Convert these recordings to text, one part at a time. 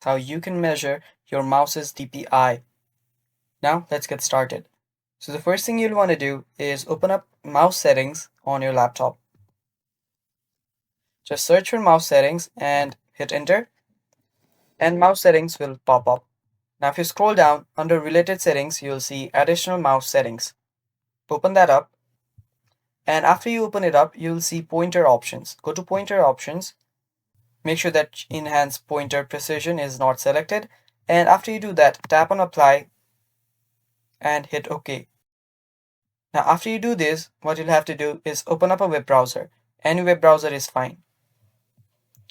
how you can measure your mouse's DPI. Now let's get started. So the first thing you'll want to do is open up mouse settings on your laptop. Just search for mouse settings and hit enter, and mouse settings will pop up. Now if you scroll down under related settings, you'll see additional mouse settings. Open that up, and after you open it up, you'll see pointer options. Go to pointer options. Make sure that enhance pointer precision is not selected, and after you do that, tap on apply and hit OK. Now after you do this, what you'll have to do is open up a web browser. Any web browser is fine.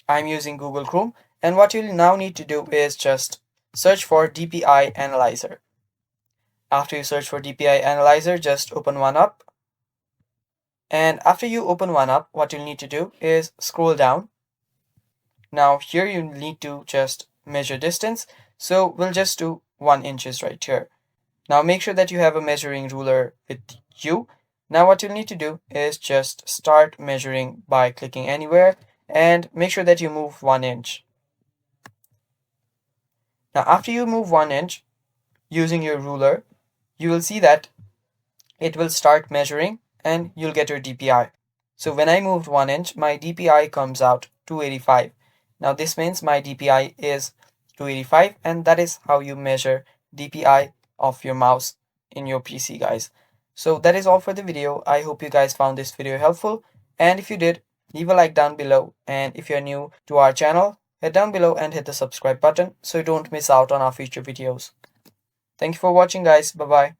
I'm using Google Chrome, and what you'll now need to do is just search for DPI analyzer. After you search for DPI analyzer, just open one up, and after you open one up, what you'll need to do is scroll down. Now here you need to just measure distance, so we'll just do 1 inches right here. Now make sure that you have a measuring ruler with you. Now what you'll need to do is just start measuring by clicking anywhere, and make sure that you move 1 inch. Now after you move 1 inch using your ruler, you will see that it will start measuring and you'll get your DPI. So when I moved 1 inch, my DPI comes out 285. Now this means my DPI is 285, and that is how you measure DPI of your mouse in your PC, guys. So that is all for the video. I hope you guys found this video helpful, and if you did, leave a like down below, and if you're new to our channel, head down below and hit the subscribe button so you don't miss out on our future videos. Thank you for watching, guys. Bye bye.